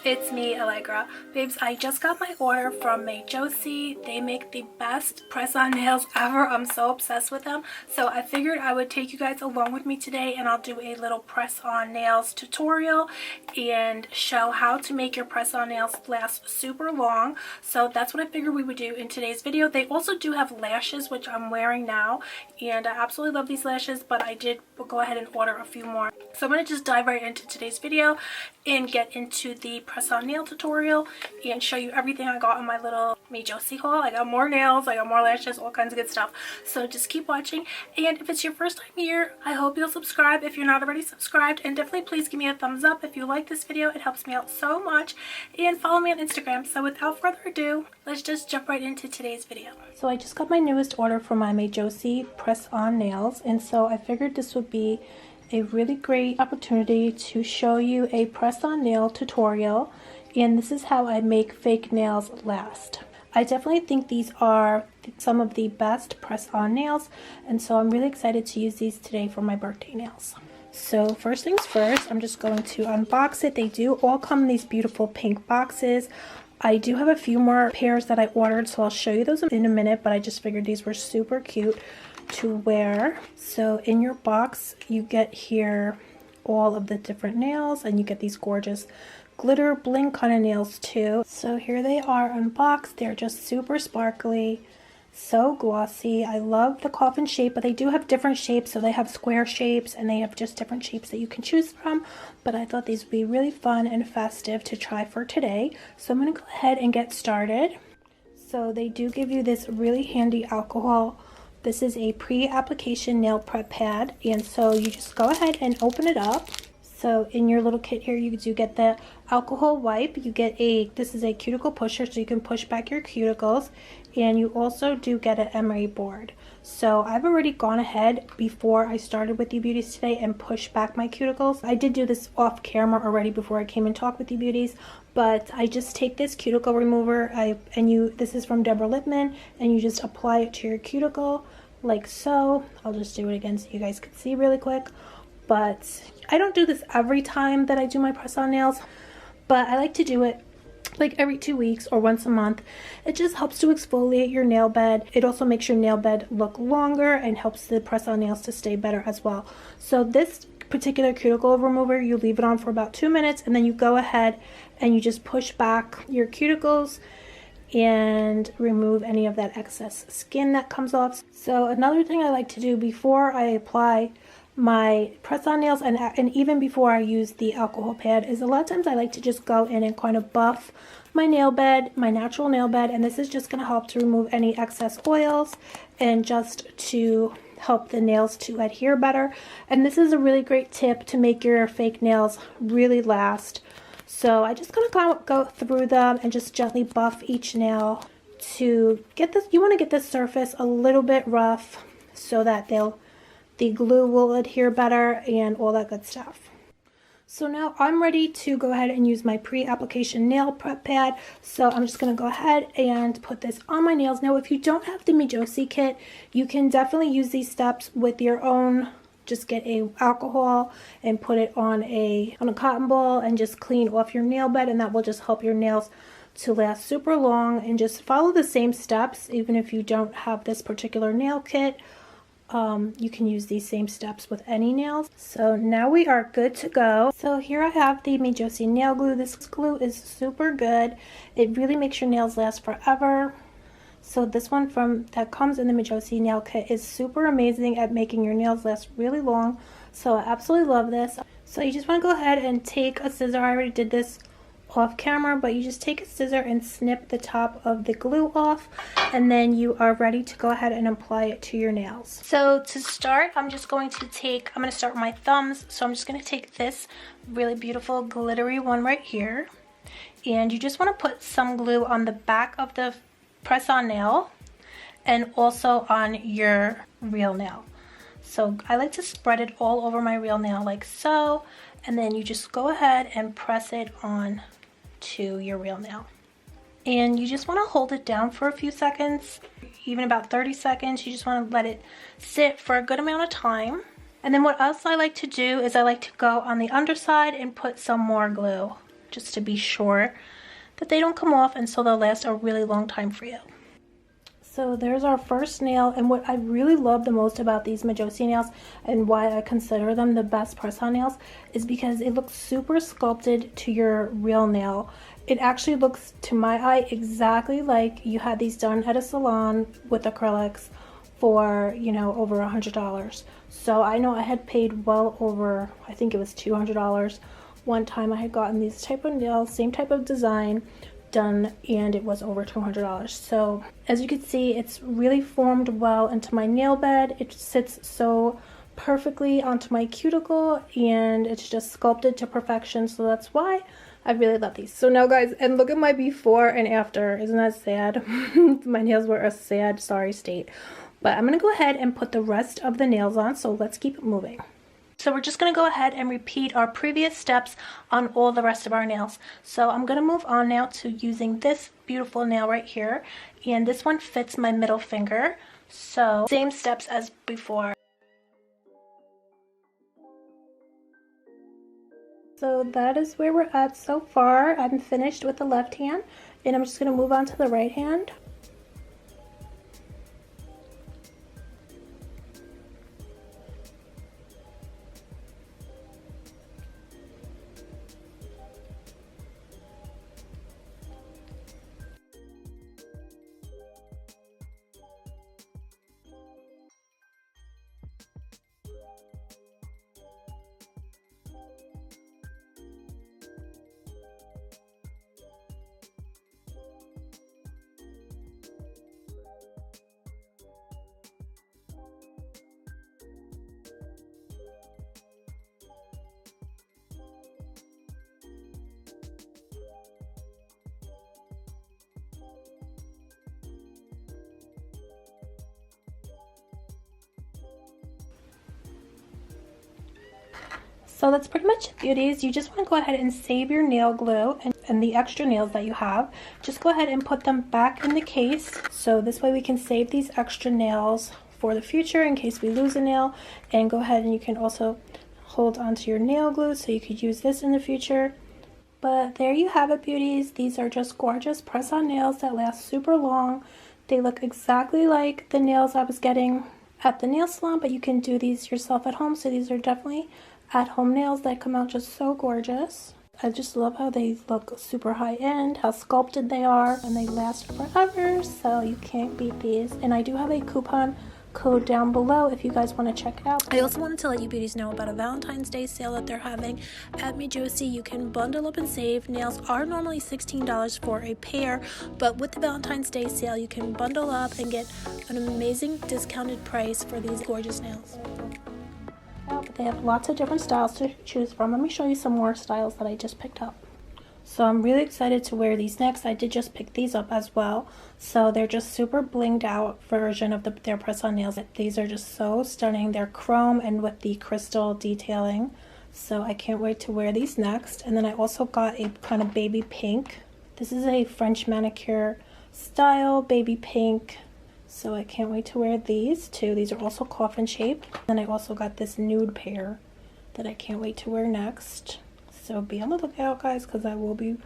It's me, Alegra. Babes, I just got my order from MEJOSI. They make the best press-on nails ever. I'm so obsessed with them. So I figured I would take you guys along with me today and I'll do a little press-on nails tutorial and show how to make your press-on nails last super long. So that's what I figured we would do in today's video. They also do have lashes, which I'm wearing now, and I absolutely love these lashes, but I did go ahead and order a few more. So I'm going to just dive right into today's video and get into the press-on nail tutorial and show you everything I got in my little MEJOSI haul. I got more nails, I got more lashes, all kinds of good stuff. So just keep watching, and if it's your first time here, I hope you'll subscribe if you're not already subscribed, and definitely please give me a thumbs up if you like this video. It helps me out so much, and follow me on Instagram. So without further ado, let's just jump right into today's video. So I just got my newest order for my MEJOSI press-on nails, and so I figured this would be a really great opportunity to show you a press-on nail tutorial, and this is how I make fake nails last. I definitely think these are some of the best press-on nails, and so I'm really excited to use these today for my birthday nails. So first things first, I'm just going to unbox it. They do all come in these beautiful pink boxes. I do have a few more pairs that I ordered, so I'll show you those in a minute, but I just figured these were super cute to wear. So in your box you get here all of the different nails, and you get these gorgeous glitter bling kind of nails too. So here they are unboxed. They're just super sparkly, so glossy. I love the coffin shape, but they do have different shapes. So they have square shapes and they have just different shapes that you can choose from, but I thought these would be really fun and festive to try for today. So I'm going to go ahead and get started. So they do give you this really handy alcohol. This is a pre-application nail prep pad, and so you just go ahead and open it up. So in your little kit here, you do get the alcohol wipe. You get this is a cuticle pusher, so you can push back your cuticles, and you also do get an emery board. So I've already gone ahead before I started with you beauties today and pushed back my cuticles. I did do this off camera already before I came and talked with you beauties, but I just take this cuticle remover, this is from Deborah Lippman, and you just apply it to your cuticle like so. I'll just do it again so you guys can see really quick. But I don't do this every time that I do my press-on nails, but I like to do it like every 2 weeks or once a month. It just helps to exfoliate your nail bed. It also makes your nail bed look longer and helps the press-on nails to stay better as well. So this particular cuticle remover, you leave it on for about 2 minutes, and then you go ahead and you just push back your cuticles and remove any of that excess skin that comes off. So another thing I like to do before I apply my press-on nails, and even before I use the alcohol pad, is a lot of times I like to just go in and kind of buff my nail bed, my natural nail bed, and this is just going to help to remove any excess oils and just to help the nails to adhere better. And this is a really great tip to make your fake nails really last. So I just gonna go through them and just gently buff each nail to get this. You want to get the surface a little bit rough so that the glue will adhere better and all that good stuff. So now I'm ready to go ahead and use my pre-application nail prep pad. So I'm just going to go ahead and put this on my nails. Now if you don't have the MEJOSI kit, you can definitely use these steps with your own. Just get a alcohol and put it on a cotton ball and just clean off your nail bed, and that will just help your nails to last super long. And just follow the same steps even if you don't have this particular nail kit. You can use these same steps with any nails. So now we are good to go. So here I have the MEJOSI nail glue. This glue is super good. It really makes your nails last forever. So this one that comes in the MEJOSI nail kit is super amazing at making your nails last really long. So I absolutely love this. So you just want to go ahead and take a scissor. I already did this off camera, but you just take a scissor and snip the top of the glue off, and then you are ready to go ahead and apply it to your nails. So to start, I'm going to start with my thumbs. So I'm just going to take this really beautiful glittery one right here, and you just want to put some glue on the back of the press-on nail and also on your real nail. So I like to spread it all over my real nail like so, and then you just go ahead and press it on to your real nail. And you just want to hold it down for a few seconds, even about 30 seconds. You just want to let it sit for a good amount of time. And then what else I like to do is I like to go on the underside and put some more glue just to be sure that they don't come off, and so they'll last a really long time for you. So there's our first nail, and what I really love the most about these MEJOSI nails and why I consider them the best press-on nails is because it looks super sculpted to your real nail. It actually looks, to my eye, exactly like you had these done at a salon with acrylics for, you know, over $100. So I know I had paid well over, I think it was $200. One time I had gotten these type of nails, same type of design, done, and it was over $200. So as you can see, it's really formed well into my nail bed. It sits so perfectly onto my cuticle, and it's just sculpted to perfection. So that's why I really love these. So now guys, and look at my before and after. Isn't that sad? My nails were a sad, sorry state. But I'm gonna go ahead and put the rest of the nails on, so let's keep moving. So we're just going to go ahead and repeat our previous steps on all the rest of our nails. So I'm going to move on now to using this beautiful nail right here. And this one fits my middle finger. So same steps as before. So that is where we're at so far. I'm finished with the left hand, and I'm just going to move on to the right hand. So that's pretty much it, beauties. You just want to go ahead and save your nail glue and the extra nails that you have. Just go ahead and put them back in the case. So this way we can save these extra nails for the future in case we lose a nail. And go ahead and you can also hold onto your nail glue so you could use this in the future. But there you have it, beauties. These are just gorgeous press-on nails that last super long. They look exactly like the nails I was getting at the nail salon, but you can do these yourself at home. So these are definitely at-home nails that come out just so gorgeous. I just love how they look super high-end, how sculpted they are, and they last forever, so you can't beat these. And I do have a coupon code down below if you guys want to check it out. I also wanted to let you beauties know about a Valentine's Day sale that they're having at MEJOSI. You can bundle up and save. Nails are normally $16 for a pair, but with the Valentine's Day sale, you can bundle up and get an amazing discounted price for these gorgeous nails. But they have lots of different styles to choose from. Let me show you some more styles that I just picked up. So I'm really excited to wear these next. I did just pick these up as well. So they're just super blinged out version of their press-on nails. These are just so stunning. They're chrome and with the crystal detailing. So I can't wait to wear these next. And then I also got a kind of baby pink. This is a French manicure style baby pink. So I can't wait to wear these too. These are also coffin shaped. And I also got this nude pair that I can't wait to wear next. So be on the lookout, guys, because I will be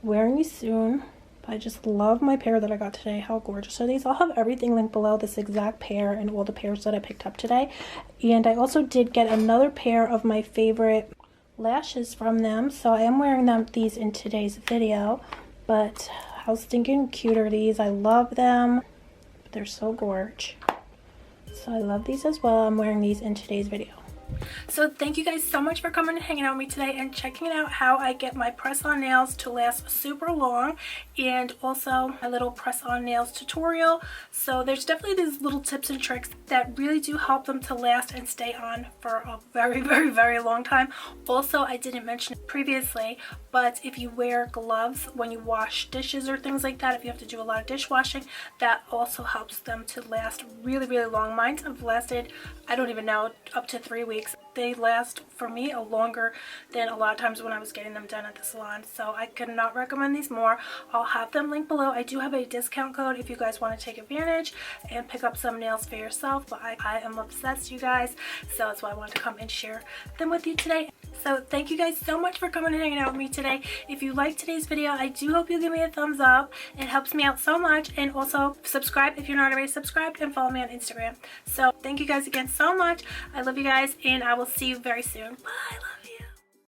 wearing these soon. But I just love my pair that I got today. How gorgeous are these? I'll have everything linked below, this exact pair and all the pairs that I picked up today. And I also did get another pair of my favorite lashes from them. So I am wearing these in today's video. But how stinking cute are these? I love them. They're so gorge. So I love these as well. I'm wearing these in today's video. So thank you guys so much for coming and hanging out with me today and checking out how I get my press-on nails to last super long, and also my little press-on nails tutorial. So there's definitely these little tips and tricks that really do help them to last and stay on for a very, very, very long time. Also, I didn't mention it previously, but if you wear gloves when you wash dishes or things like that, if you have to do a lot of dishwashing, that also helps them to last really, really long. Mine have lasted, I don't even know, up to 3 weeks. They last for me a longer than a lot of times when I was getting them done at the salon. So I could not recommend these more. I'll have them linked below. I do have a discount code if you guys want to take advantage and pick up some nails for yourself. But I am obsessed, you guys. So that's why I wanted to come and share them with you today. So thank you guys so much for coming and hanging out with me today. If you liked today's video, I do hope you give me a thumbs up. It helps me out so much. And also subscribe if you're not already subscribed, and follow me on Instagram. So thank you guys again so much. I love you guys, and I will see you very soon. Bye. I love you.